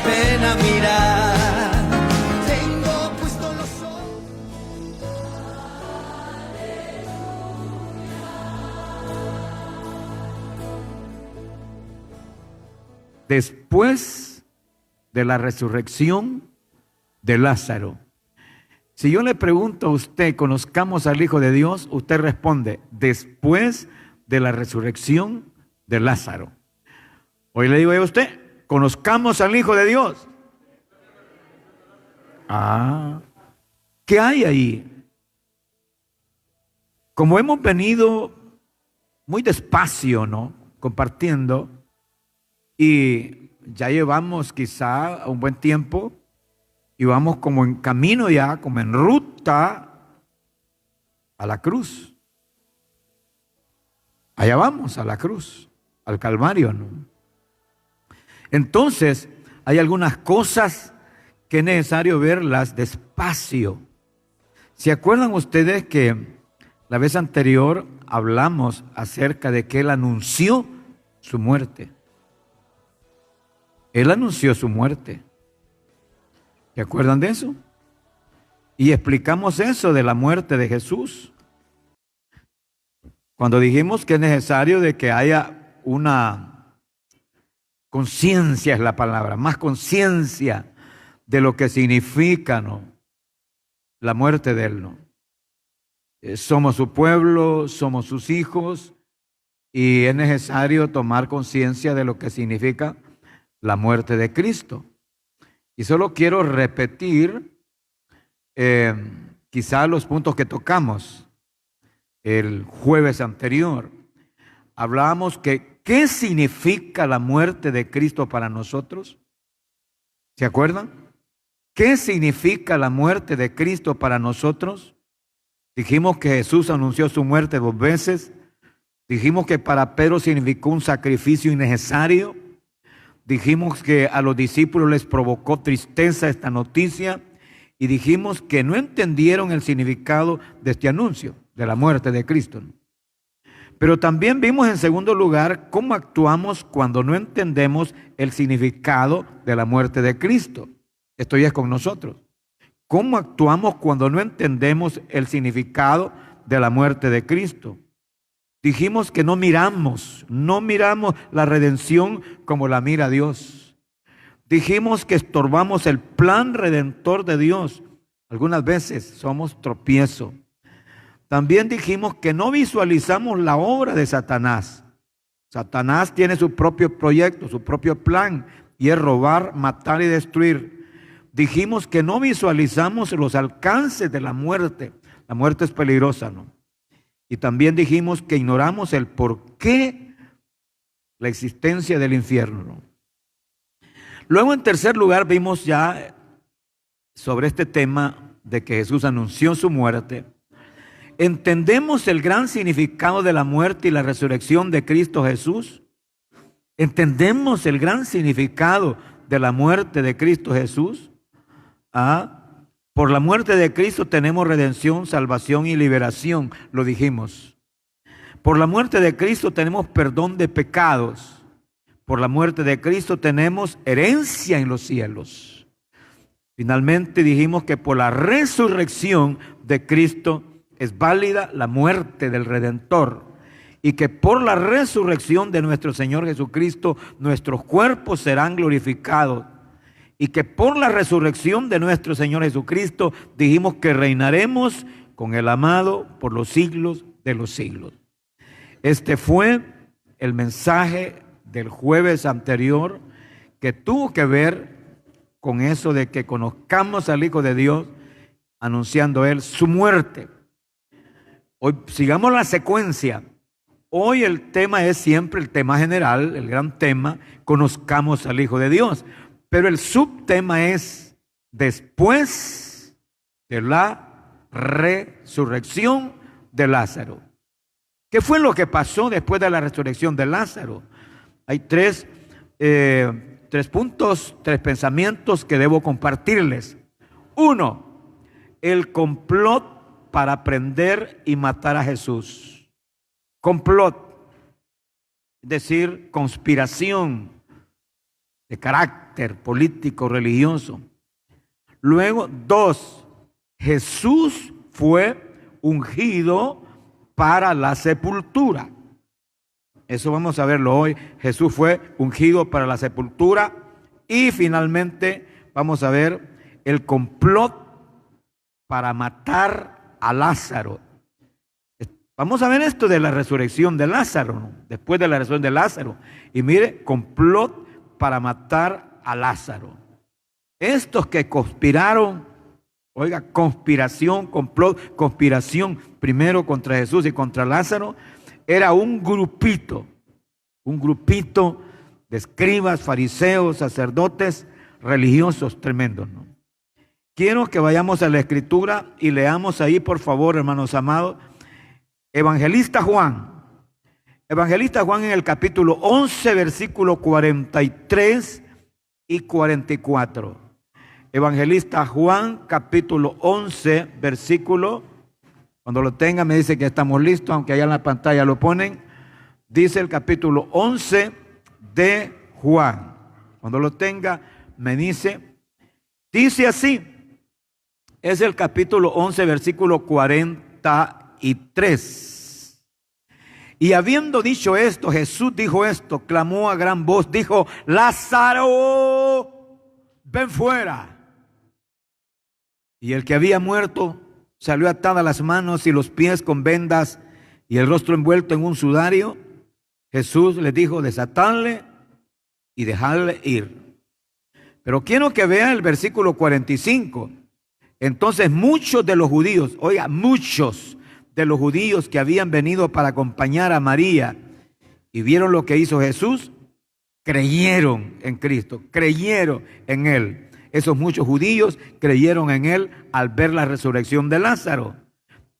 ven a mirar. Tengo puesto los ojos. Después de la resurrección de Lázaro. Si yo le pregunto a usted, ¿conozcamos al Hijo de Dios? Usted responde, después de la resurrección de Lázaro. Hoy le digo a usted, ¿conozcamos al Hijo de Dios? ¿Qué hay ahí? Como hemos venido muy despacio, ¿no? Compartiendo, y ya llevamos quizá un buen tiempo, y vamos como en camino ya, como en ruta a la cruz. Allá vamos, a la cruz, al Calvario, ¿no? Entonces, hay algunas cosas que es necesario verlas despacio. ¿Se acuerdan ustedes que la vez anterior hablamos acerca de que Él anunció su muerte? Él anunció su muerte. ¿Se acuerdan de eso? Y explicamos eso de la muerte de Jesús. Cuando dijimos que es necesario de que haya una conciencia, es la palabra, más conciencia de lo que significa, ¿no?, la muerte de Él, ¿no? Somos su pueblo, somos sus hijos, y es necesario tomar conciencia de lo que significa la muerte de Cristo. Y solo quiero repetir quizá los puntos que tocamos el jueves anterior. Hablábamos que ¿qué significa la muerte de Cristo para nosotros? ¿Se acuerdan? ¿Qué significa la muerte de Cristo para nosotros? Dijimos que Jesús anunció su muerte 2 veces. Dijimos que para Pedro significó un sacrificio innecesario. Dijimos que a los discípulos les provocó tristeza esta noticia, y dijimos que no entendieron el significado de este anuncio de la muerte de Cristo. Pero también vimos en segundo lugar cómo actuamos cuando no entendemos el significado de la muerte de Cristo. Esto ya es con nosotros. ¿Cómo actuamos cuando no entendemos el significado de la muerte de Cristo? Dijimos que no miramos la redención como la mira Dios. Dijimos que estorbamos el plan redentor de Dios. Algunas veces somos tropiezo. También dijimos que no visualizamos la obra de Satanás. Satanás tiene su propio proyecto, su propio plan, y es robar, matar y destruir. Dijimos que no visualizamos los alcances de la muerte. La muerte es peligrosa, ¿no? Y también dijimos que ignoramos el porqué, la existencia del infierno, ¿no? Luego, en tercer lugar, vimos ya sobre este tema de que Jesús anunció su muerte. ¿Entendemos el gran significado de la muerte y la resurrección de Cristo Jesús? ¿Entendemos el gran significado de la muerte de Cristo Jesús? Por la muerte de Cristo tenemos redención, salvación y liberación, lo dijimos. Por la muerte de Cristo tenemos perdón de pecados. Por la muerte de Cristo tenemos herencia en los cielos. Finalmente dijimos que por la resurrección de Cristo es válida la muerte del Redentor, y que por la resurrección de nuestro Señor Jesucristo nuestros cuerpos serán glorificados, y que por la resurrección de nuestro Señor Jesucristo dijimos que reinaremos con el amado por los siglos de los siglos. Este fue el mensaje del jueves anterior, que tuvo que ver con eso de que conozcamos al Hijo de Dios, anunciando Él su muerte. Hoy sigamos la secuencia. Hoy el tema es siempre el tema general, el gran tema, conozcamos al Hijo de Dios. Pero el subtema es después de la resurrección de Lázaro. ¿Qué fue lo que pasó después de la resurrección de Lázaro? Hay tres puntos, 3 pensamientos que debo compartirles. 1, el complot para prender y matar a Jesús. Complot, es decir, conspiración. de carácter político, religioso. Luego, 2, Jesús fue ungido para la sepultura. Eso vamos a verlo hoy. Jesús fue ungido para la sepultura. Y finalmente vamos a ver el complot para matar a Lázaro. Vamos a ver esto de la resurrección de Lázaro, ¿no? Después de la resurrección de Lázaro. Y mire, complot para matar a Lázaro. Estos que conspiraron, oiga, conspiración, complot, conspiración, primero contra Jesús y contra Lázaro, era un grupito de escribas, fariseos, sacerdotes, religiosos tremendos, ¿no? Quiero que vayamos a la Escritura y leamos ahí, por favor, hermanos amados, Evangelista Juan en el capítulo 11, versículo 43 y 44. Evangelista Juan, capítulo 11, versículo, cuando lo tenga me dice que estamos listos, aunque allá en la pantalla lo ponen. Dice el capítulo 11 de Juan. Cuando lo tenga me dice así, es el capítulo 11, versículo 43. Y habiendo dicho esto, Jesús dijo esto, clamó a gran voz, dijo: Lázaro, ven fuera. Y el que había muerto salió atada las manos y los pies con vendas y el rostro envuelto en un sudario. Jesús les dijo: desatadle y dejadle ir. Pero quiero que vea el versículo 45. Entonces muchos de los judíos, oiga, muchos de los judíos que habían venido para acompañar a María y vieron lo que hizo Jesús, creyeron en Cristo, creyeron en Él. Esos muchos judíos creyeron en Él al ver la resurrección de Lázaro.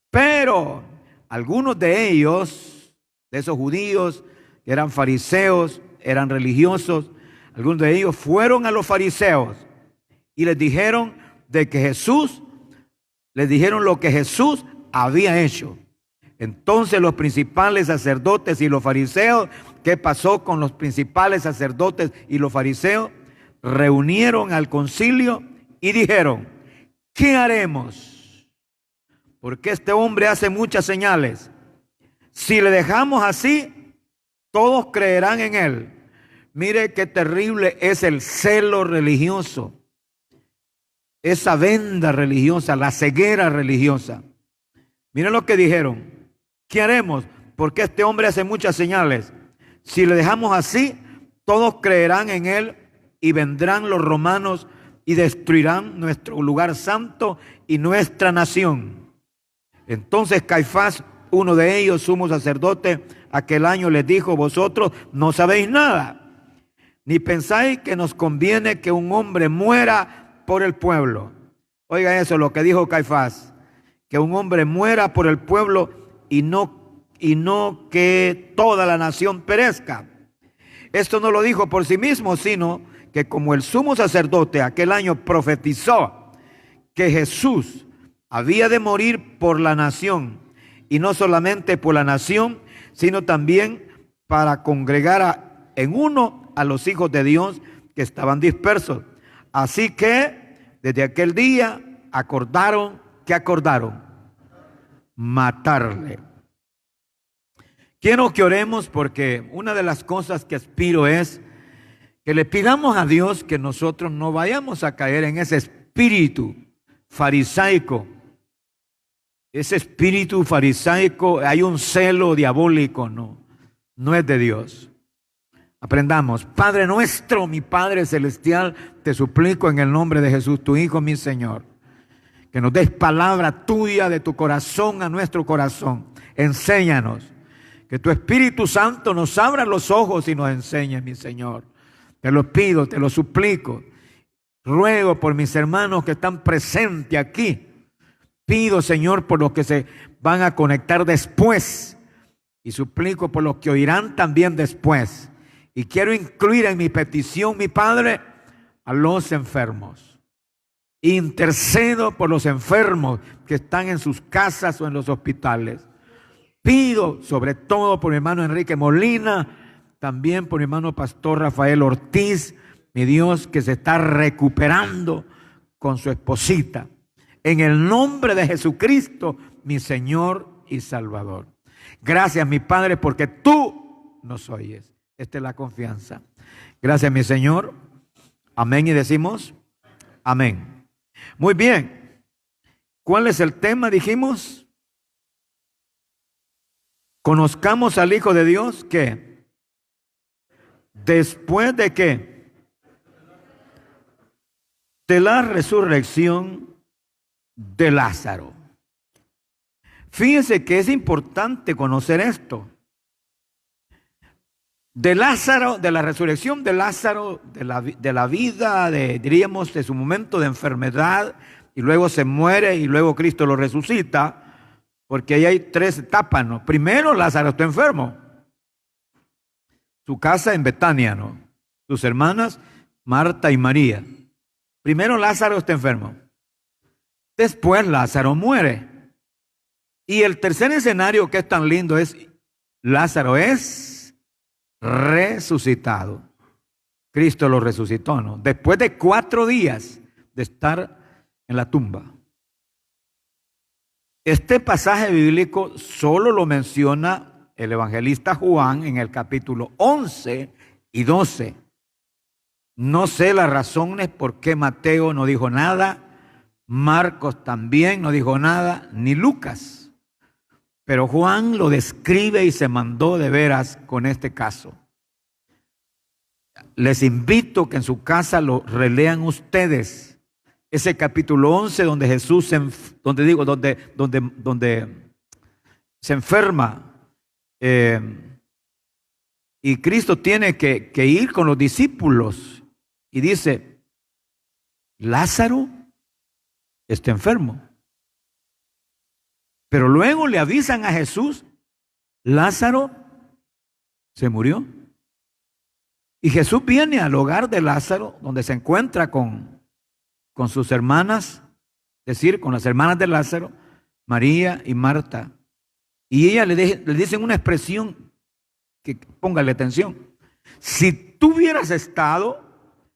Pero algunos de ellos, de esos judíos que eran fariseos, eran religiosos, algunos de ellos fueron a los fariseos y les dijeron les dijeron lo que Jesús había hecho. Entonces los principales sacerdotes y los fariseos, ¿qué pasó con los principales sacerdotes y los fariseos? Reunieron al concilio y dijeron: ¿qué haremos? Porque este hombre hace muchas señales. Si le dejamos así, todos creerán en él. Mire qué terrible es el celo religioso, esa venda religiosa, la ceguera religiosa. Miren lo que dijeron: ¿qué haremos? Porque este hombre hace muchas señales. Si le dejamos así, todos creerán en él y vendrán los romanos y destruirán nuestro lugar santo y nuestra nación. Entonces Caifás, uno de ellos, sumo sacerdote, aquel año les dijo: vosotros no sabéis nada, ni pensáis que nos conviene que un hombre muera por el pueblo. Oiga eso, lo que dijo Caifás, que un hombre muera por el pueblo y no que toda la nación perezca. Esto no lo dijo por sí mismo, sino que como el sumo sacerdote aquel año profetizó que Jesús había de morir por la nación, y no solamente por la nación, sino también para congregar en uno a los hijos de Dios que estaban dispersos. Así que desde aquel día acordaron, ¿qué acordaron? Matarle. Quiero que oremos, porque una de las cosas que aspiro es que le pidamos a Dios que nosotros no vayamos a caer en ese espíritu farisaico. Ese espíritu farisaico, hay un celo diabólico, no es de Dios. Aprendamos. Padre nuestro, mi Padre celestial, te suplico en el nombre de Jesús, tu Hijo, mi Señor, que nos des palabra tuya de tu corazón a nuestro corazón. Enséñanos. Que tu Espíritu Santo nos abra los ojos y nos enseñe, mi Señor. Te lo pido, te lo suplico. Ruego por mis hermanos que están presentes aquí. Pido, Señor, por los que se van a conectar después. Y suplico por los que oirán también después. Y quiero incluir en mi petición, mi Padre, a los enfermos. Intercedo por los enfermos que están en sus casas o en los hospitales. Pido sobre todo por mi hermano Enrique Molina, también por mi hermano Pastor Rafael Ortiz, mi Dios, que se está recuperando con su esposita. En el nombre de Jesucristo, mi Señor y Salvador. Gracias, mi Padre, porque tú nos oyes. Esta es la confianza. Gracias, mi Señor. Amén. Y decimos, amén. Muy bien. ¿Cuál es el tema? Dijimos, conozcamos al Hijo de Dios, que después de que de la resurrección de Lázaro. Fíjense que es importante conocer esto. De Lázaro, de la resurrección de Lázaro, de la vida, diríamos, de su momento de enfermedad, y luego se muere y luego Cristo lo resucita, porque ahí hay tres etapas, ¿no? Primero, Lázaro está enfermo. Su casa en Betania, ¿no? Sus hermanas, Marta y María. Primero, Lázaro está enfermo. Después, Lázaro muere. Y el tercer escenario que es tan lindo es, Lázaro es resucitado. Cristo lo resucitó, ¿no? Después de 4 días de estar en la tumba. Este pasaje bíblico solo lo menciona el evangelista Juan en el capítulo 11 y 12. No sé las razones por qué Mateo no dijo nada, Marcos también no dijo nada, ni Lucas. Pero Juan lo describe y se mandó de veras con este caso. Les invito que en su casa lo relean ustedes. Ese capítulo 11 donde Jesús, donde se enferma y Cristo tiene que ir con los discípulos y dice, Lázaro está enfermo. Pero luego le avisan a Jesús, Lázaro se murió. Y Jesús viene al hogar de Lázaro, donde se encuentra con sus hermanas, es decir, con las hermanas de Lázaro, María y Marta. Y ella le dicen una expresión que póngale atención. Si tú hubieras estado,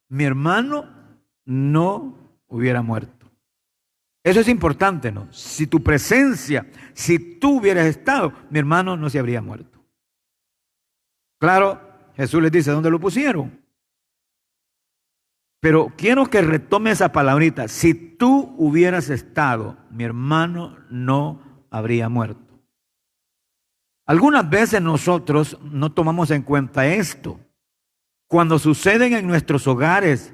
mi hermano no hubiera muerto. Eso es importante, ¿no? Si tu presencia, si tú hubieras estado, mi hermano no se habría muerto. Claro, Jesús les dice, ¿dónde lo pusieron? Pero quiero que retome esa palabrita. Si tú hubieras estado, mi hermano no habría muerto. Algunas veces nosotros no tomamos en cuenta esto. Cuando suceden en nuestros hogares,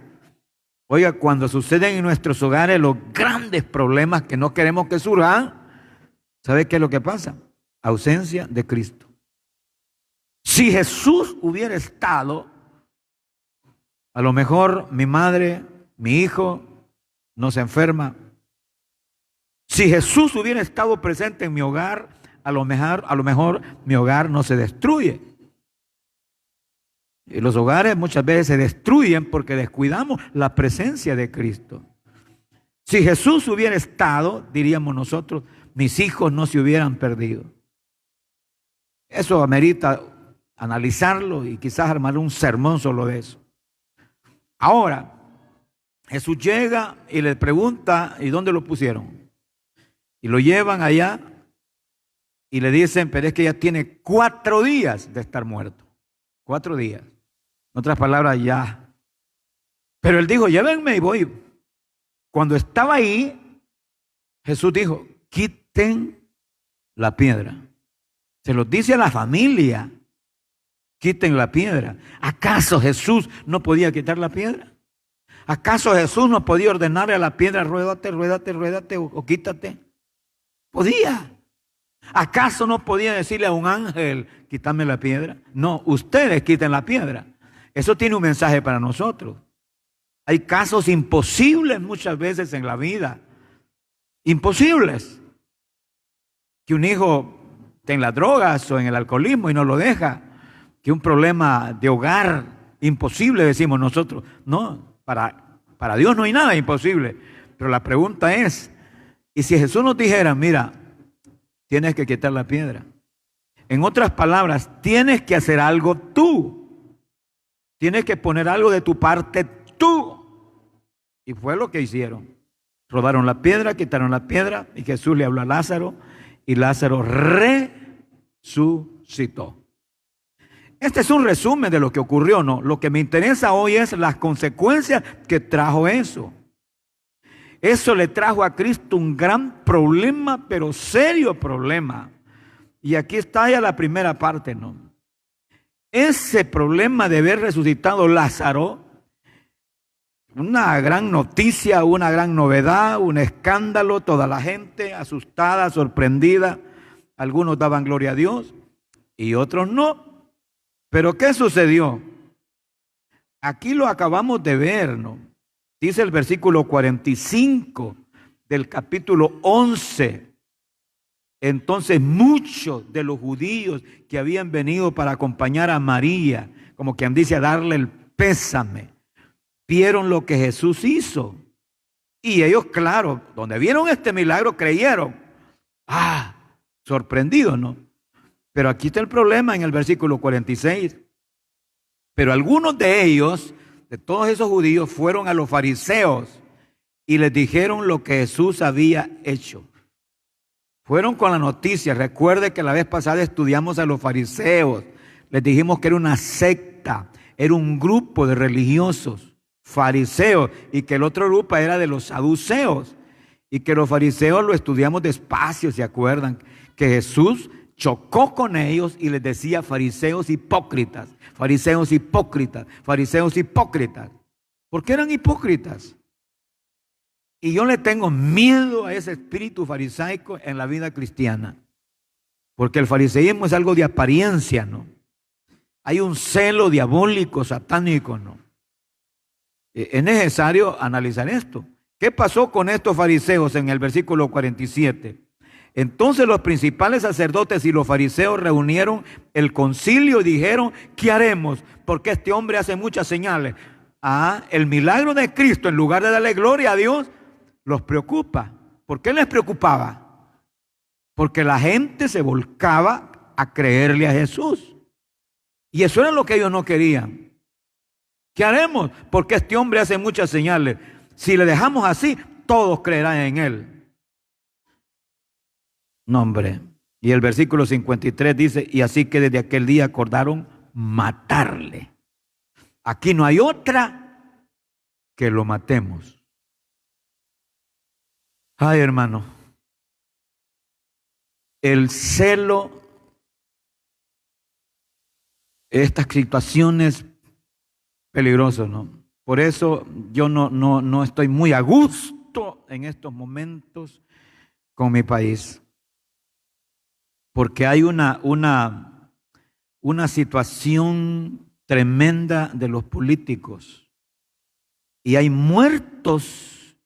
oiga, cuando suceden en nuestros hogares los grandes problemas que no queremos que surjan, ¿sabe qué es lo que pasa? Ausencia de Cristo. Si Jesús hubiera estado, a lo mejor mi madre, mi hijo, no se enferma. Si Jesús hubiera estado presente en mi hogar, a lo mejor mi hogar no se destruye. Y los hogares muchas veces se destruyen porque descuidamos la presencia de Cristo. Si Jesús hubiera estado, diríamos nosotros, mis hijos no se hubieran perdido. Eso amerita analizarlo y quizás armar un sermón solo de eso. Ahora, Jesús llega y le pregunta, ¿y dónde lo pusieron? Y lo llevan allá y le dicen, pero es que ya tiene 4 días de estar muerto. 4 días. En otras palabras, ya. Pero él dijo, llévenme y voy. Cuando estaba ahí, Jesús dijo, quiten la piedra. Se los dice a la familia, quiten la piedra. ¿Acaso Jesús no podía quitar la piedra? ¿Acaso Jesús no podía ordenarle a la piedra, ruédate o quítate? Podía. ¿Acaso no podía decirle a un ángel, quítame la piedra? No, ustedes quiten la piedra. Eso tiene un mensaje para nosotros. Hay casos imposibles muchas veces en la vida. Imposibles. Que un hijo esté en las drogas o en el alcoholismo y no lo deja. Que un problema de hogar imposible, decimos nosotros. No, para Dios no hay nada imposible. Pero la pregunta es, ¿y si Jesús nos dijera, mira, tienes que quitar la piedra? En otras palabras, tienes que hacer algo tú. Tienes que poner algo de tu parte tú. Y fue lo que hicieron. Rodaron la piedra, quitaron la piedra y Jesús le habló a Lázaro y Lázaro resucitó. Este es un resumen de lo que ocurrió, ¿no? Lo que me interesa hoy es las consecuencias que trajo eso. Eso le trajo a Cristo un gran problema, pero serio problema. Y aquí está ya la primera parte, ¿no? Ese problema de haber resucitado Lázaro, una gran noticia, una gran novedad, un escándalo, toda la gente asustada, sorprendida. Algunos daban gloria a Dios y otros no. Pero ¿qué sucedió? Aquí lo acabamos de ver, ¿no? Dice el versículo 45 del capítulo 11. Entonces muchos de los judíos que habían venido para acompañar a María, como quien dice, a darle el pésame, vieron lo que Jesús hizo. Y ellos, claro, donde vieron este milagro, creyeron. Sorprendidos, ¿no? Pero aquí está el problema en el versículo 46. Pero algunos de ellos, de todos esos judíos, fueron a los fariseos y les dijeron lo que Jesús había hecho. Fueron con la noticia. Recuerde que la vez pasada estudiamos a los fariseos. Les dijimos que era una secta, era un grupo de religiosos, fariseos, y que el otro grupo era de los saduceos. Y que los fariseos lo estudiamos despacio, ¿se acuerdan? Que Jesús chocó con ellos y les decía fariseos hipócritas, fariseos hipócritas, fariseos hipócritas. ¿Por qué eran hipócritas? Y yo le tengo miedo a ese espíritu farisaico en la vida cristiana. Porque el fariseísmo es algo de apariencia, ¿no? Hay un celo diabólico, satánico, ¿no? Es necesario analizar esto. ¿Qué pasó con estos fariseos en el versículo 47? Entonces los principales sacerdotes y los fariseos reunieron el concilio y dijeron, ¿qué haremos? Porque este hombre hace muchas señales. El milagro de Cristo, en lugar de darle gloria a Dios, los preocupa. ¿Por qué les preocupaba? Porque la gente se volcaba a creerle a Jesús. Y eso era lo que ellos no querían. ¿Qué haremos? Porque este hombre hace muchas señales. Si le dejamos así, todos creerán en él. No, hombre. Y el versículo 53 dice, y así que desde aquel día acordaron matarle. Aquí no hay otra que lo matemos. Ay, hermano, el celo, estas situaciones peligrosas, ¿no? Por eso yo no estoy muy a gusto en estos momentos con mi país. Porque hay una situación tremenda de los políticos. Y hay muertos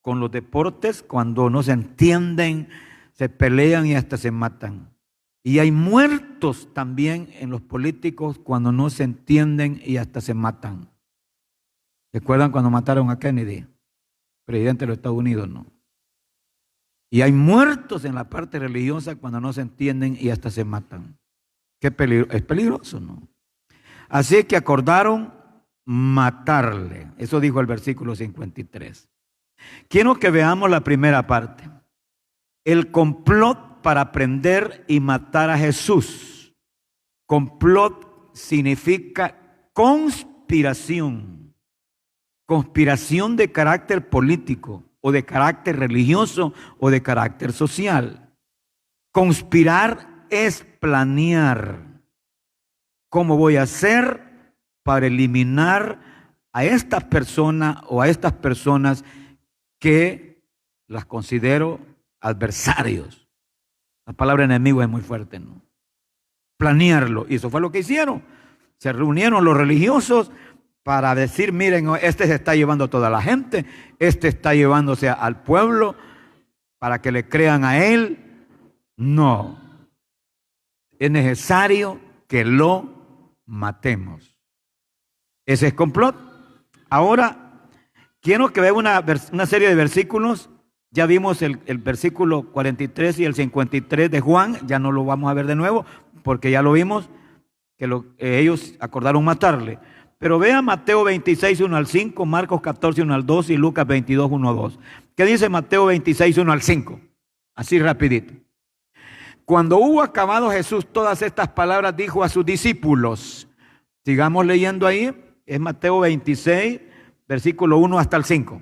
con los deportes cuando no se entienden, se pelean y hasta se matan. Y hay muertos también en los políticos cuando no se entienden y hasta se matan. ¿Recuerdan cuando mataron a Kennedy, presidente de los Estados Unidos? No. Y hay muertos en la parte religiosa cuando no se entienden y hasta se matan. Qué peligro, es peligroso, ¿no? Así que acordaron matarle. Eso dijo el versículo 53. Quiero que veamos la primera parte. El complot para prender y matar a Jesús. Complot significa conspiración. Conspiración de carácter político o de carácter religioso o de carácter social. Conspirar es planear. ¿Cómo voy a hacer para eliminar a esta persona o a estas personas que las considero adversarios? La palabra enemigo es muy fuerte, ¿no? Planearlo. Y eso fue lo que hicieron. Se reunieron los religiosos para decir, miren, este se está llevando a toda la gente, este está llevándose al pueblo para que le crean a él. No. Es necesario que lo matemos. Ese es complot. Ahora, quiero que vean una serie de versículos. Ya vimos el versículo 43 y el 53 de Juan. Ya no lo vamos a ver de nuevo porque ya lo vimos, que ellos acordaron matarle. Pero vea Mateo 26, 1 al 5, Marcos 14, 1 al 2 y Lucas 22, 1 al 2. ¿Qué dice Mateo 26, 1 al 5? Así rapidito. Cuando hubo acabado Jesús todas estas palabras, dijo a sus discípulos. Sigamos leyendo ahí. Es Mateo 26, versículo 1 hasta el 5.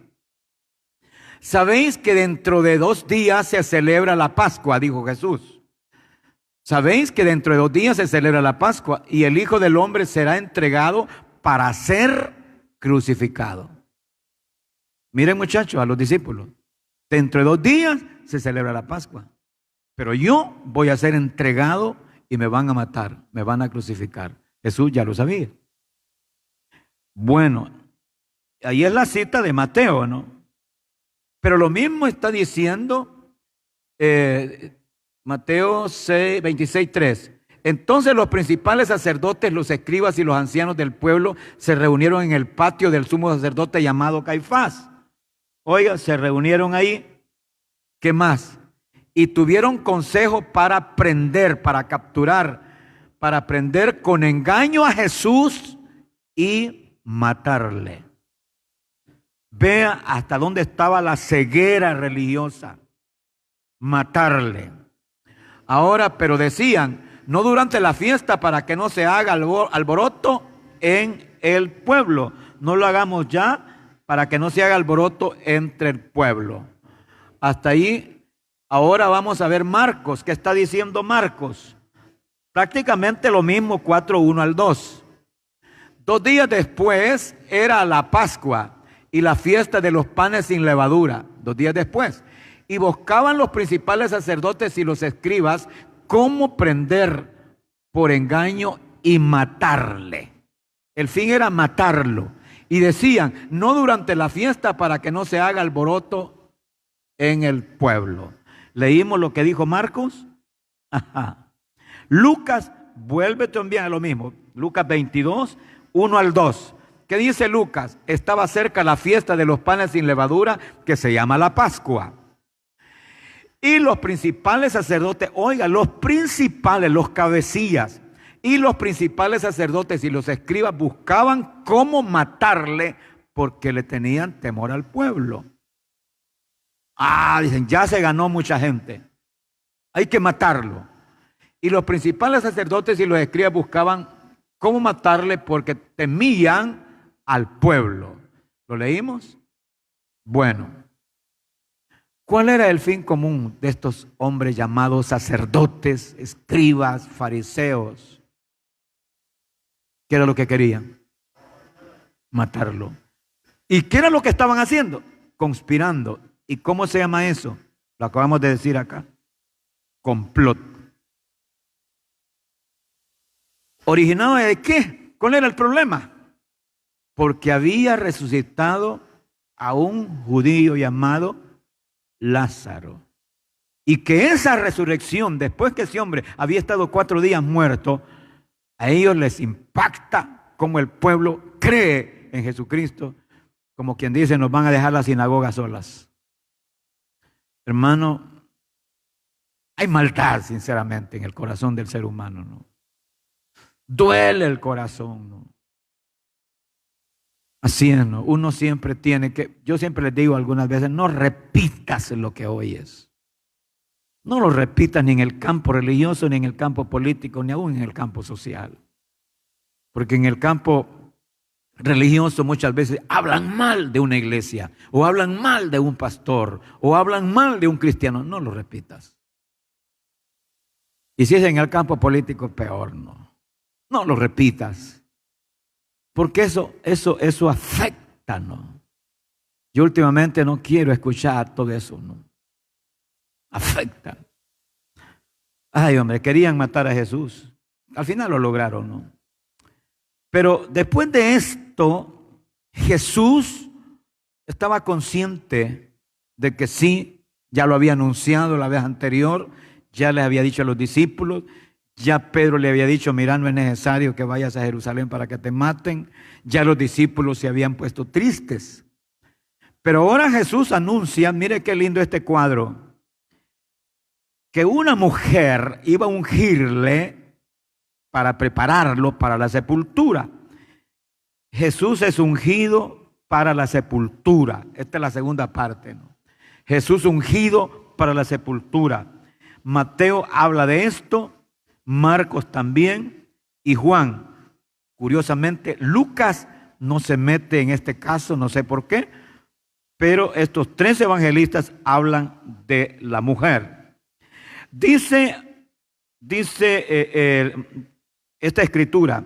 Sabéis que dentro de 2 días se celebra la Pascua, dijo Jesús. Sabéis que dentro de 2 días se celebra la Pascua y el Hijo del Hombre será entregado para ser crucificado. Miren, muchachos, a los discípulos. Dentro de 2 días se celebra la Pascua. Pero yo voy a ser entregado y me van a matar, me van a crucificar. Jesús ya lo sabía. Bueno, ahí es la cita de Mateo, ¿no? Pero lo mismo está diciendo Mateo 26, 3. Entonces los principales sacerdotes, los escribas y los ancianos del pueblo se reunieron en el patio del sumo sacerdote llamado Caifás. Oiga, se reunieron ahí. ¿Qué más? Y tuvieron consejo para prender, para capturar, para prender con engaño a Jesús y matarle. Vea hasta dónde estaba la ceguera religiosa. Matarle. Ahora, pero decían, no durante la fiesta para que no se haga alboroto en el pueblo. No lo hagamos ya para que no se haga alboroto entre el pueblo. Hasta ahí. Ahora vamos a ver Marcos. ¿Qué está diciendo Marcos? Prácticamente lo mismo, 4, 1 al 2. 2 días después era la Pascua y la fiesta de los panes sin levadura. 2 días después. Y buscaban los principales sacerdotes y los escribas cómo prender por engaño y matarle. El fin era matarlo. Y decían, no durante la fiesta para que no se haga alboroto en el pueblo. ¿Leímos lo que dijo Marcos? Ajá. Lucas, vuelve también a lo mismo. Lucas 22, 1 al 2. ¿Qué dice Lucas? Estaba cerca la fiesta de los panes sin levadura, que se llama la Pascua. Y los principales sacerdotes, oiga, los principales, los cabecillas, y los principales sacerdotes y los escribas buscaban cómo matarle porque le tenían temor al pueblo. Dicen, ya se ganó mucha gente. Hay que matarlo. Y los principales sacerdotes y los escribas buscaban cómo matarle porque temían al pueblo. ¿Lo leímos? Bueno, ¿cuál era el fin común de estos hombres llamados sacerdotes, escribas, fariseos? ¿Qué era lo que querían? Matarlo. ¿Y qué era lo que estaban haciendo? Conspirando. ¿Y cómo se llama eso? Lo acabamos de decir acá. Complot. ¿Originado de qué? ¿Cuál era el problema? Porque había resucitado a un judío llamado Lázaro. Y que esa resurrección, después que ese hombre había estado 4 días muerto, a ellos les impacta como el pueblo cree en Jesucristo, como quien dice, nos van a dejar las sinagogas solas. Hermano, hay maldad, sinceramente, en el corazón del ser humano, ¿no? Duele el corazón, ¿no? Así es, ¿no? Uno siempre tiene que, yo siempre les digo algunas veces, no repitas lo que oyes. No lo repitas ni en el campo religioso, ni en el campo político, ni aún en el campo social. Porque en el campo religioso muchas veces hablan mal de una iglesia, o hablan mal de un pastor, o hablan mal de un cristiano. No lo repitas. Y si es en el campo político, peor, no. No lo repitas. Porque eso afecta, ¿no? Yo últimamente no quiero escuchar todo eso, ¿no? Afecta. Ay, hombre, querían matar a Jesús. Al final lo lograron, ¿no? Pero después de esto, Jesús estaba consciente de que sí, ya lo había anunciado la vez anterior, ya les había dicho a los discípulos, ya Pedro le había dicho, mira, no es necesario que vayas a Jerusalén para que te maten. Ya los discípulos se habían puesto tristes. Pero ahora Jesús anuncia, mire qué lindo este cuadro, que una mujer iba a ungirle para prepararlo para la sepultura. Jesús es ungido para la sepultura. Esta es la segunda parte, ¿no? Jesús ungido para la sepultura. Mateo habla de esto, Marcos también y Juan. Curiosamente, Lucas no se mete en este caso, no sé por qué, pero estos tres evangelistas hablan de la mujer. Dice esta escritura,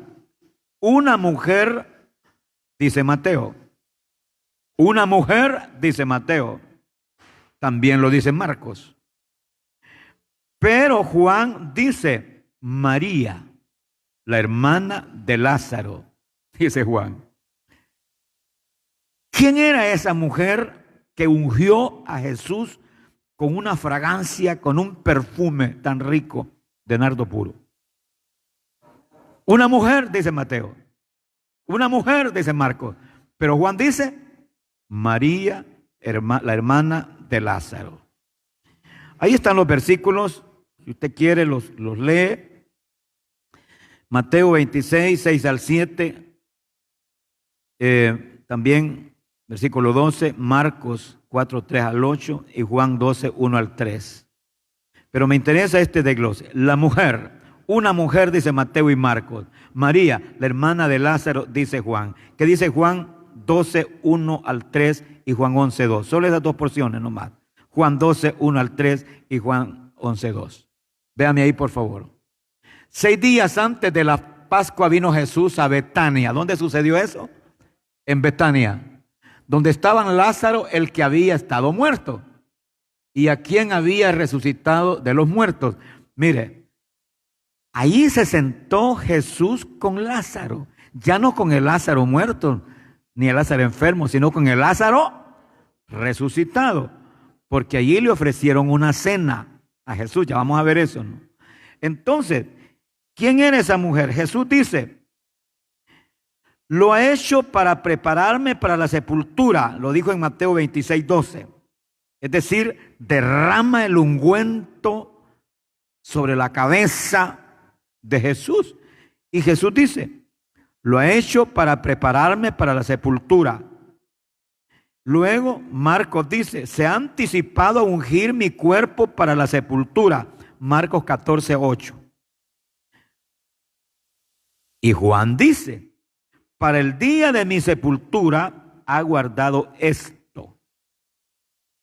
una mujer, dice Mateo. Una mujer, dice Mateo. También lo dice Marcos. Pero Juan dice María, la hermana de Lázaro, dice Juan. ¿Quién era esa mujer que ungió a Jesús con una fragancia, con un perfume tan rico de nardo puro? Una mujer, dice Mateo. Una mujer, dice Marcos. Pero Juan dice María, la hermana de Lázaro. Ahí están los versículos. Si usted quiere, los lee. Mateo 26, 6 al 7. También versículo 12. Marcos 4, 3 al 8. Y Juan 12, 1 al 3. Pero me interesa este desglose. La mujer. Una mujer, dice Mateo y Marcos. María, la hermana de Lázaro, dice Juan. ¿Qué dice Juan? 12, 1 al 3 y Juan 11, 2. Solo esas dos porciones nomás. Juan 12, 1 al 3 y Juan 11, 2. Véame ahí, por favor. 6 días antes de la Pascua vino Jesús a Betania. ¿Dónde sucedió eso? En Betania. Donde estaban Lázaro, el que había estado muerto. ¿Y a quién había resucitado de los muertos? Mire, ahí se sentó Jesús con Lázaro. Ya no con el Lázaro muerto, ni el Lázaro enfermo, sino con el Lázaro resucitado. Porque allí le ofrecieron una cena a Jesús. Ya vamos a ver eso, ¿no? Entonces, ¿quién era esa mujer? Jesús dice, lo ha hecho para prepararme para la sepultura. Lo dijo en Mateo 26, 12. Es decir, derrama el ungüento sobre la cabeza de Jesús. Y Jesús dice, lo ha hecho para prepararme para la sepultura. Luego Marcos dice, se ha anticipado a ungir mi cuerpo para la sepultura. Marcos 14, 8. Y Juan dice, para el día de mi sepultura ha guardado esto.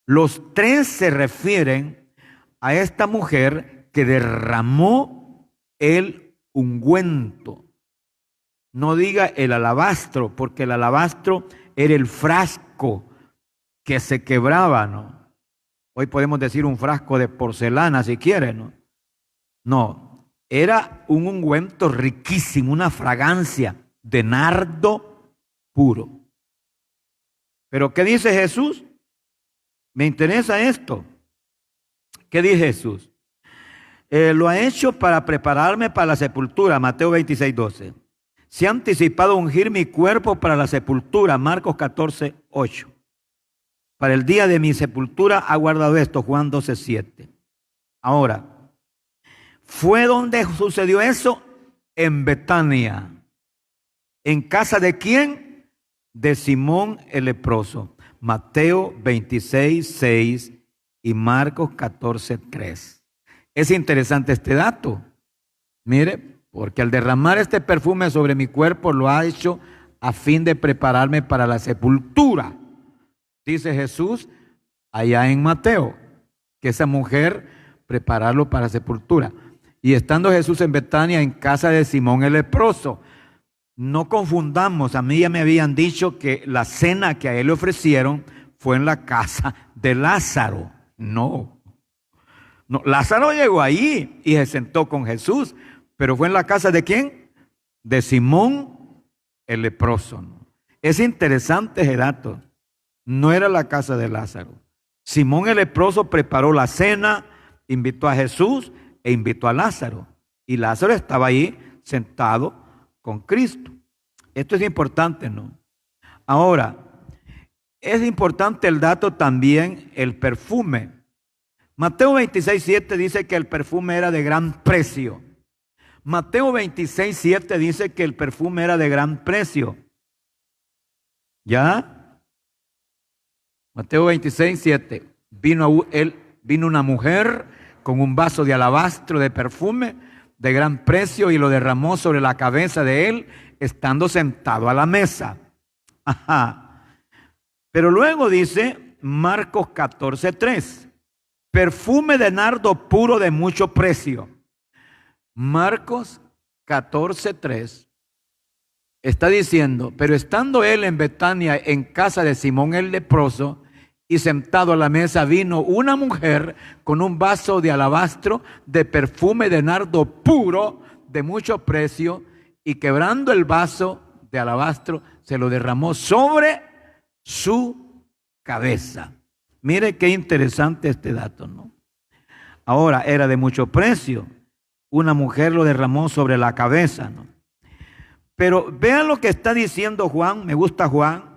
Los tres se refieren a esta mujer que derramó el ungüento. No diga el alabastro, porque el alabastro era el frasco que se quebraba, ¿no? Hoy podemos decir un frasco de porcelana si quiere, ¿no? No, era un ungüento riquísimo, una fragancia de nardo puro. Pero ¿qué dice Jesús? Me interesa esto. ¿Qué dice Jesús? Lo ha hecho para prepararme para la sepultura, Mateo 26, 12. Se ha anticipado a ungir mi cuerpo para la sepultura, Marcos 14, 8. Para el día de mi sepultura ha guardado esto, Juan 12, 7. Ahora, ¿fue donde sucedió eso? En Betania. ¿En casa de quién? De Simón el leproso. Mateo 26, 6 y Marcos 14, 3. Es interesante este dato. Mire, porque al derramar este perfume sobre mi cuerpo lo ha hecho a fin de prepararme para la sepultura. Dice Jesús allá en Mateo, que esa mujer prepararlo para sepultura. Y estando Jesús en Betania, en casa de Simón el leproso. No confundamos, a mí ya me habían dicho que la cena que a él le ofrecieron fue en la casa de Lázaro. No, Lázaro llegó ahí y se sentó con Jesús, pero fue en la casa de ¿quién? De Simón el leproso. Es interesante ese dato. No era la casa de Lázaro. Simón el leproso preparó la cena, invitó a Jesús e invitó a Lázaro. Y Lázaro estaba ahí sentado con Cristo. Esto es importante, ¿no? Ahora, es importante el dato también, el perfume. Mateo 26, 7 dice que el perfume era de gran precio. Mateo 26, 7 dice que el perfume era de gran precio. ¿Ya? Mateo 26, 7. Vino una mujer con un vaso de alabastro de perfume de gran precio y lo derramó sobre la cabeza de él, estando sentado a la mesa. Ajá. Pero luego dice Marcos 14, 3. Perfume de nardo puro de mucho precio. Marcos 14, 3. Está diciendo, pero estando él en Betania, en casa de Simón el leproso, y sentado a la mesa, vino una mujer con un vaso de alabastro de perfume de nardo puro de mucho precio, y quebrando el vaso de alabastro, se lo derramó sobre su cabeza. Mire qué interesante este dato, ¿no? Ahora, era de mucho precio. Una mujer lo derramó sobre la cabeza, ¿no? Pero vean lo que está diciendo Juan. Me gusta Juan.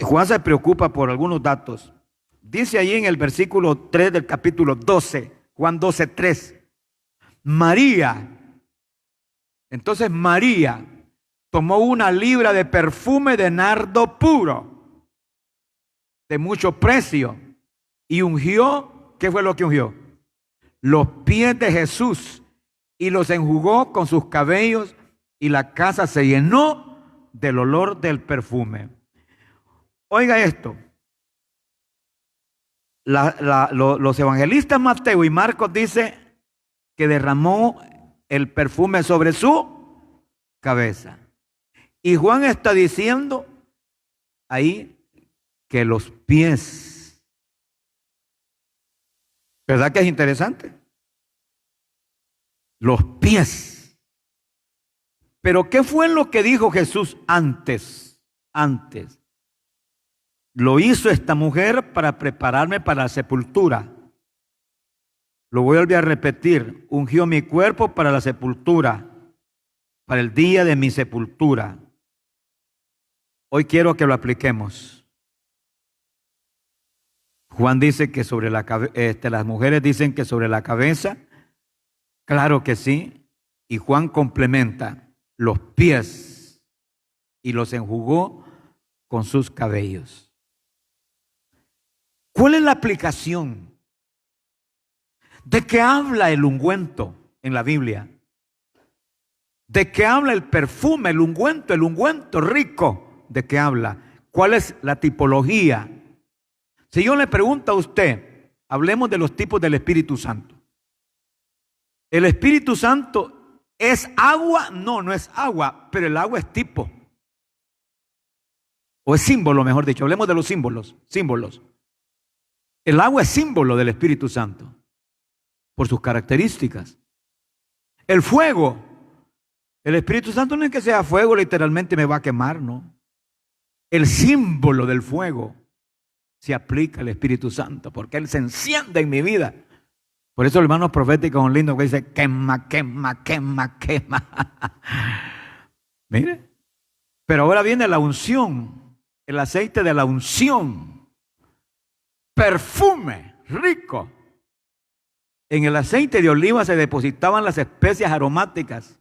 Juan se preocupa por algunos datos. Dice ahí en el versículo 3 del capítulo 12, Juan 12, 3. María. Entonces María tomó una libra de perfume de nardo puro, de mucho precio, y ungió. ¿Qué fue lo que ungió? Los pies de Jesús, y los enjugó con sus cabellos, y la casa se llenó del olor del perfume. Oiga esto. Los evangelistas Mateo y Marcos dice que derramó el perfume sobre su cabeza. Y Juan está diciendo ahí que los pies. ¿Verdad que es interesante? Los pies. Pero ¿qué fue lo que dijo Jesús antes? Lo hizo esta mujer para prepararme para la sepultura. Lo voy a volver a repetir. Ungió mi cuerpo para la sepultura, para el día de mi sepultura. Hoy quiero que lo apliquemos. Juan dice que sobre la cabeza, las mujeres dicen que sobre la cabeza. Claro que sí. Y Juan complementa los pies y los enjugó con sus cabellos. ¿Cuál es la aplicación? ¿De qué habla el ungüento en la Biblia? ¿De qué habla el perfume, el ungüento rico? ¿De qué habla? ¿Cuál es la tipología? Si yo le pregunto a usted, hablemos de los tipos del Espíritu Santo. ¿El Espíritu Santo es agua? No, no es agua, pero el agua es tipo. O es símbolo, mejor dicho. Hablemos de los símbolos. El agua es símbolo del Espíritu Santo por sus características. El fuego. El Espíritu Santo no es que sea fuego, literalmente me va a quemar, ¿no? El símbolo del fuego se aplica al Espíritu Santo porque Él se enciende en mi vida. Por eso el hermano profético es un lindo que dice quema, quema, quema, quema. Mire. Pero ahora viene la unción, el aceite de la unción. Perfume rico. En el aceite de oliva se depositaban las especias aromáticas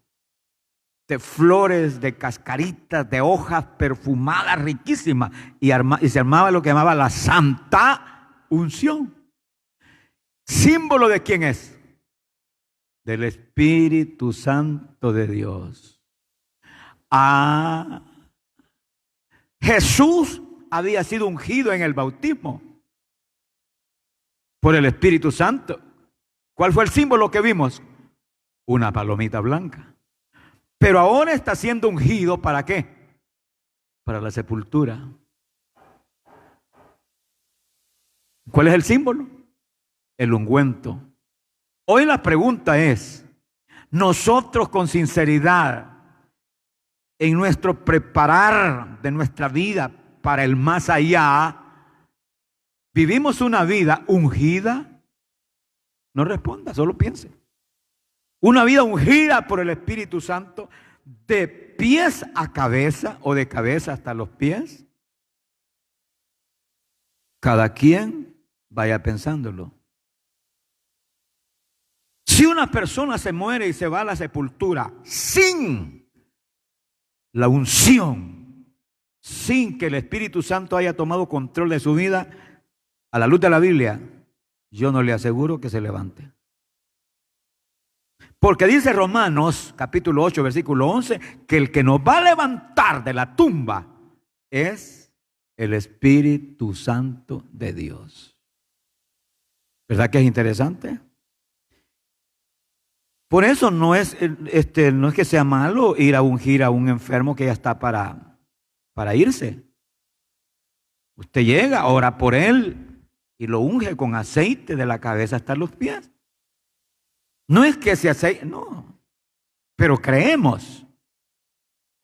de flores, de cascaritas, de hojas perfumadas riquísimas, y se armaba lo que llamaba la santa unción. ¿Símbolo de quién es? Del Espíritu Santo de Dios. Jesús había sido ungido en el bautismo por el Espíritu Santo. ¿Cuál fue el símbolo que vimos? Una palomita blanca. Pero ahora está siendo ungido, ¿para qué? Para la sepultura. ¿Cuál es el símbolo? El ungüento. Hoy la pregunta es, nosotros con sinceridad, en nuestro preparar de nuestra vida para el más allá, ¿vivimos una vida ungida? No responda, solo piense. Una vida ungida por el Espíritu Santo, de pies a cabeza o de cabeza hasta los pies. Cada quien vaya pensándolo. Si una persona se muere y se va a la sepultura sin la unción, sin que el Espíritu Santo haya tomado control de su vida, a la luz de la Biblia, yo no le aseguro que se levante. Porque dice Romanos, capítulo 8, versículo 11, que el que nos va a levantar de la tumba es el Espíritu Santo de Dios. ¿Verdad que es interesante? Por eso no es que sea malo ir a ungir a un enfermo que ya está para irse. Usted llega, ora por él y lo unge con aceite de la cabeza hasta los pies. No es que ese aceite, no, pero creemos.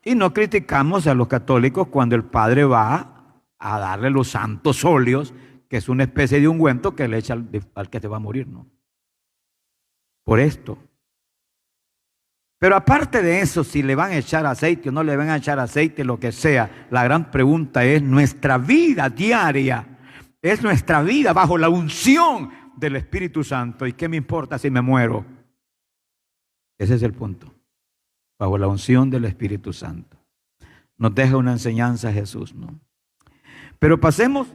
Y no criticamos a los católicos cuando el padre va a darle los santos óleos, que es una especie de ungüento que le echa al que se va a morir, ¿no? Por esto. Pero aparte de eso, si le van a echar aceite o no le van a echar aceite, lo que sea, la gran pregunta es nuestra vida diaria, es nuestra vida bajo la unción del Espíritu Santo. ¿Y qué me importa si me muero? Ese es el punto. Bajo la unción del Espíritu Santo. Nos deja una enseñanza Jesús, ¿no? Pero pasemos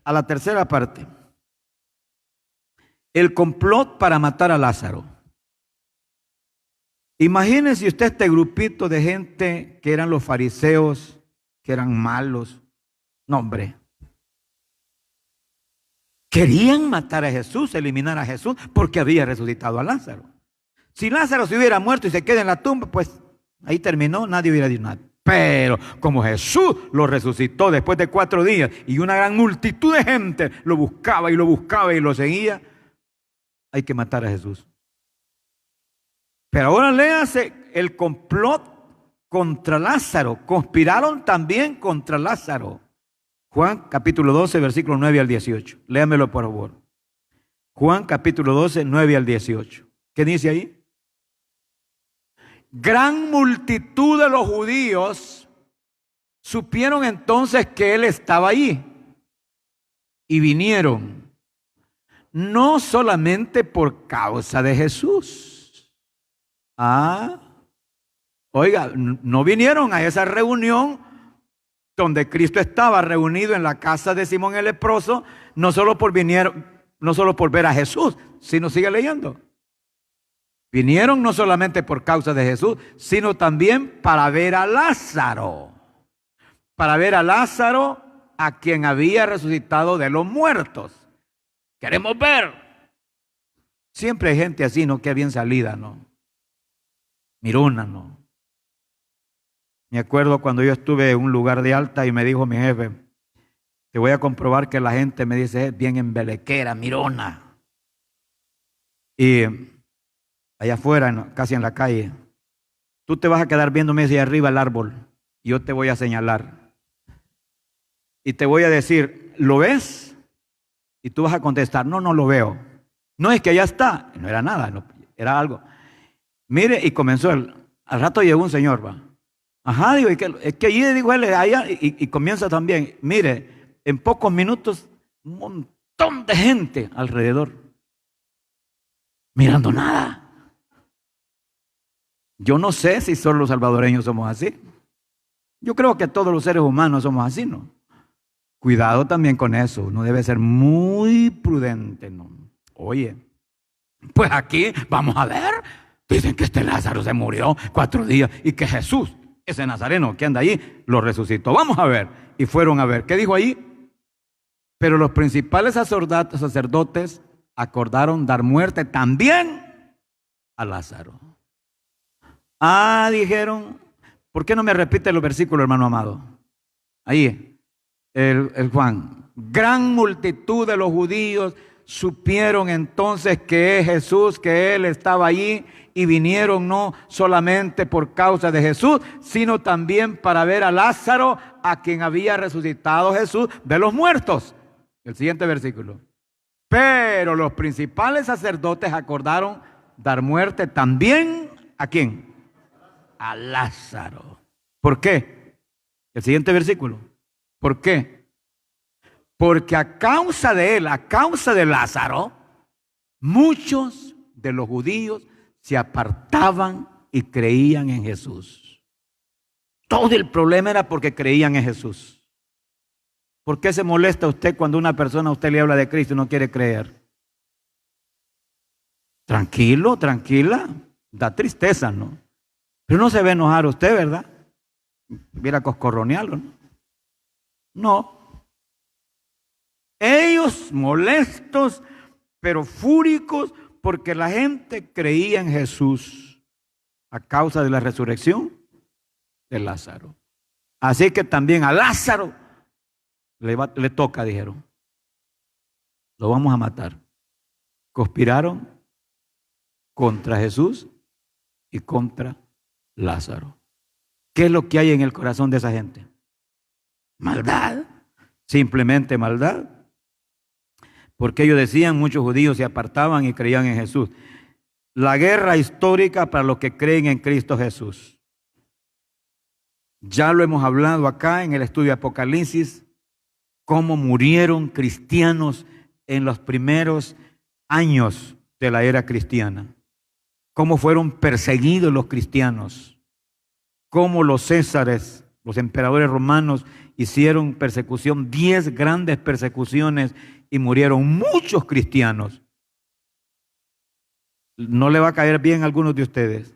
a la tercera parte. El complot para matar a Lázaro. Imagínese usted este grupito de gente que eran los fariseos, que eran malos. No, hombre. Querían matar a Jesús, eliminar a Jesús, porque había resucitado a Lázaro. Si Lázaro se hubiera muerto y se queda en la tumba, pues ahí terminó, nadie hubiera dicho nada. Pero como Jesús lo resucitó después de 4 días y una gran multitud de gente lo buscaba y lo seguía, hay que matar a Jesús. Pero ahora léase el complot contra Lázaro. Conspiraron también contra Lázaro. Juan capítulo 12, versículos 9 al 18. Léamelo por favor. Juan capítulo 12, 9 al 18. ¿Qué dice ahí? Gran multitud de los judíos supieron entonces que él estaba allí y vinieron, no solamente por causa de Jesús. Oiga, no vinieron a esa reunión donde Cristo estaba reunido en la casa de Simón el leproso, no solo por ver a Jesús, sino sigue leyendo. Vinieron no solamente por causa de Jesús, sino también para ver a Lázaro. Para ver a Lázaro, a quien había resucitado de los muertos. Queremos ver. Siempre hay gente así, ¿no? Que bien salida, ¿no? Mirona, ¿no? Me acuerdo cuando yo estuve en un lugar de alta y me dijo mi jefe, te voy a comprobar que la gente me dice es bien embelequera, mirona. Y allá afuera, casi en la calle, tú te vas a quedar viéndome hacia arriba el árbol y yo te voy a señalar. Y te voy a decir, ¿lo ves? Y tú vas a contestar, no, no lo veo. No, es que allá está. No era nada, no, era algo. Mire, y comenzó, al rato llegó un señor, va. Ajá, digo, es que allí, digo él, allá, y comienza también. Mire, en pocos minutos, un montón de gente alrededor, mirando nada. Yo no sé si solo los salvadoreños somos así. Yo creo que todos los seres humanos somos así, ¿no? Cuidado también con eso, uno debe ser muy prudente, ¿no? Oye, pues aquí vamos a ver, dicen que este Lázaro se murió 4 días y que Jesús, ese nazareno que anda allí, lo resucitó. Vamos a ver. Y fueron a ver. ¿Qué dijo ahí? Pero los principales sacerdotes acordaron dar muerte también a Lázaro. Dijeron, ¿por qué no me repite los versículos, hermano amado? Ahí, el Juan. Gran multitud de los judíos supieron entonces que es Jesús, que Él estaba allí y vinieron no solamente por causa de Jesús, sino también para ver a Lázaro, a quien había resucitado Jesús de los muertos. El siguiente versículo. Pero los principales sacerdotes acordaron dar muerte también ¿a quién? A Lázaro. ¿Por qué? El siguiente versículo. ¿Por qué? Porque a causa de él, a causa de Lázaro, muchos de los judíos se apartaban y creían en Jesús. Todo el problema era porque creían en Jesús. ¿Por qué se molesta usted cuando una persona a usted le habla de Cristo y no quiere creer? Tranquilo, tranquila. Da tristeza, ¿no? Pero no se ve enojar usted, ¿verdad? Viera coscorronearlo, ¿no? No. Ellos molestos, pero fúricos, porque la gente creía en Jesús a causa de la resurrección de Lázaro. Así que también a Lázaro le toca, dijeron. Lo vamos a matar. Conspiraron contra Jesús y contra Lázaro. ¿Qué es lo que hay en el corazón de esa gente? Maldad. Simplemente maldad. Porque ellos decían, muchos judíos se apartaban y creían en Jesús. La guerra histórica para los que creen en Cristo Jesús. Ya lo hemos hablado acá en el estudio de Apocalipsis, cómo murieron cristianos en los primeros años de la era cristiana. Cómo fueron perseguidos los cristianos. Cómo los césares, los emperadores romanos, hicieron persecución, 10 grandes persecuciones, y murieron muchos cristianos. No le va a caer bien a algunos de ustedes,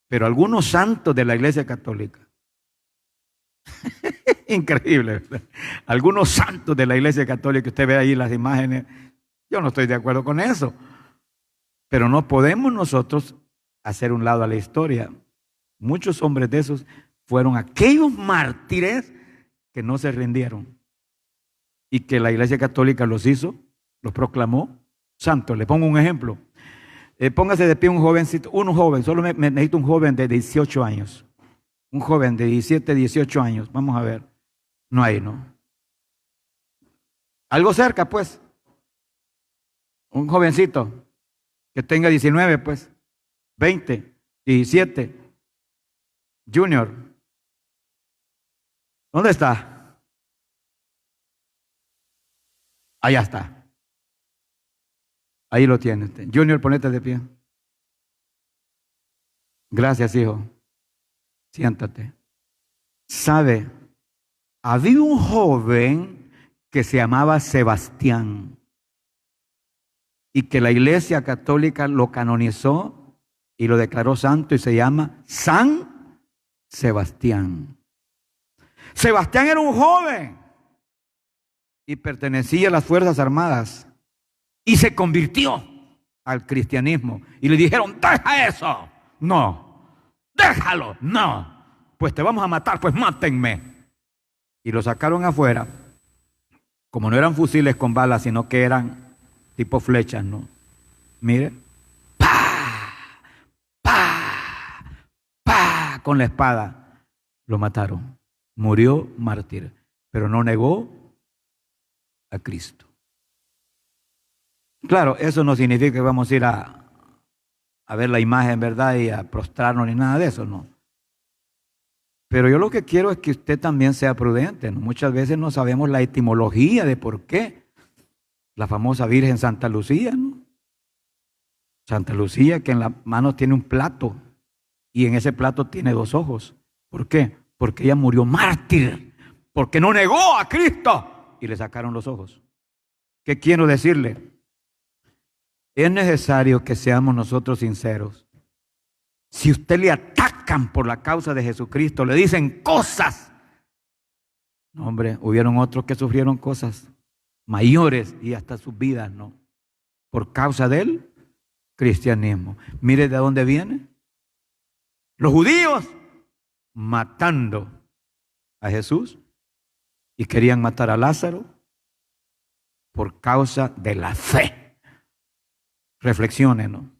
pero algunos santos de la Iglesia Católica. Increíble, ¿verdad? Algunos santos de la Iglesia Católica, usted ve ahí las imágenes, yo no estoy de acuerdo con eso, pero no podemos nosotros hacer un lado a la historia. Muchos hombres de esos fueron aquellos mártires que no se rindieron y que la Iglesia Católica los hizo, los proclamó santos. Le pongo un ejemplo. Póngase de pie un jovencito, solo me necesito un joven de 18 años. Un joven de 17, 18 años. Vamos a ver. No hay, ¿no? Algo cerca, pues. Un jovencito que tenga 19, pues. 20, 17. Junior. ¿Dónde está? Allá está. Ahí lo tiene usted. Junior, ponete de pie. Gracias, hijo. Siéntate. ¿Sabe? Había un joven que se llamaba Sebastián y que la Iglesia Católica lo canonizó y lo declaró santo y se llama San Sebastián. Sebastián era un joven y pertenecía a las Fuerzas Armadas y se convirtió al cristianismo y le dijeron, deja eso. No, déjalo. No, pues te vamos a matar, pues mátenme. Y lo sacaron afuera. Como no eran fusiles con balas, sino que eran tipo flechas, ¿no? Mire, ¡pa! ¡pa! ¡pa! Con la espada lo mataron. Murió mártir, pero no negó a Cristo. Claro, eso no significa que vamos a ir a ver la imagen, ¿verdad? Y a prostrarnos ni nada de eso, no. Pero yo lo que quiero es que usted también sea prudente, ¿no? Muchas veces no sabemos la etimología de por qué. La famosa Virgen Santa Lucía, ¿no? Santa Lucía, que en la mano tiene un plato y en ese plato tiene 2 ojos. ¿Por qué? Porque ella murió mártir, porque no negó a Cristo y le sacaron los ojos. ¿Qué quiero decirle? Es necesario que seamos nosotros sinceros. Si usted le atacan por la causa de Jesucristo, le dicen cosas. No, hombre, hubieron otros que sufrieron cosas mayores y hasta sus vidas, ¿no? Por causa del cristianismo. Mire de dónde viene. Los judíos matando a Jesús y querían matar a Lázaro por causa de la fe. Reflexionen, ¿no?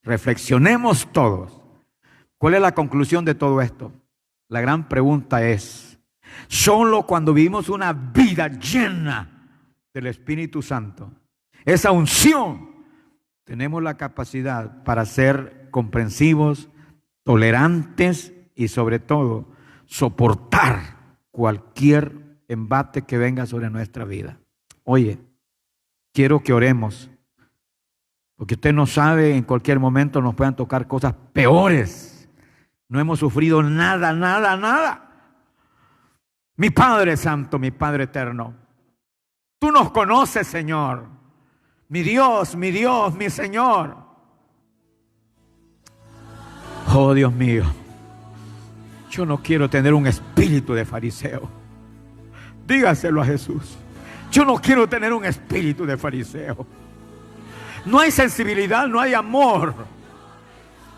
Reflexionemos todos. ¿Cuál es la conclusión de todo esto? La gran pregunta es, solo cuando vivimos una vida llena del Espíritu Santo, esa unción, tenemos la capacidad para ser comprensivos, tolerantes y sobre todo soportar cualquier embate que venga sobre nuestra vida. Oye, quiero que oremos. Porque usted no sabe, en cualquier momento nos puedan tocar cosas peores. No hemos sufrido nada, nada, nada. Mi Padre Santo, mi Padre Eterno, tú nos conoces, Señor. Mi Dios, mi Señor. Oh, Dios mío, yo no quiero tener un espíritu de fariseo. Dígaselo a Jesús. Yo no quiero tener un espíritu de fariseo. No hay sensibilidad, no hay amor.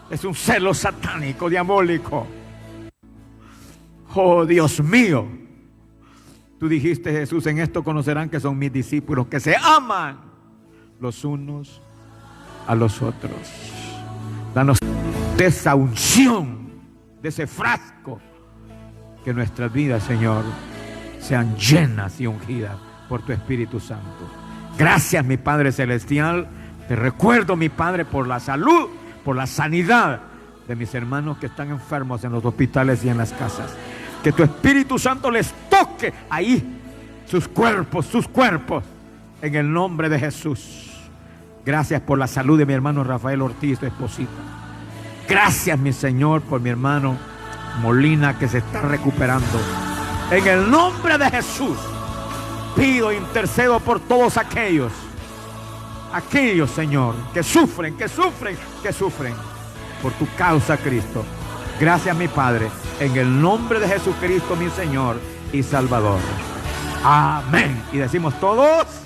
Es un celo satánico, diabólico. Oh, Dios mío. Tú dijiste, Jesús, en esto conocerán que son mis discípulos, que se aman los unos a los otros. Danos de esa unción, de ese frasco, que nuestras vidas, Señor, sean llenas y ungidas por tu Espíritu Santo. Gracias, mi Padre Celestial. Te recuerdo, mi Padre, por la salud, por la sanidad de mis hermanos que están enfermos en los hospitales y en las casas. Que tu Espíritu Santo les toque ahí sus cuerpos, en el nombre de Jesús. Gracias por la salud de mi hermano Rafael Ortiz, tu esposita. Gracias, mi Señor, por mi hermano Molina, que se está recuperando. En el nombre de Jesús, pido, intercedo por todos aquellos, Señor, que sufren por tu causa, Cristo. Gracias, mi Padre, en el nombre de Jesucristo, mi Señor y Salvador. Amén. Y decimos todos...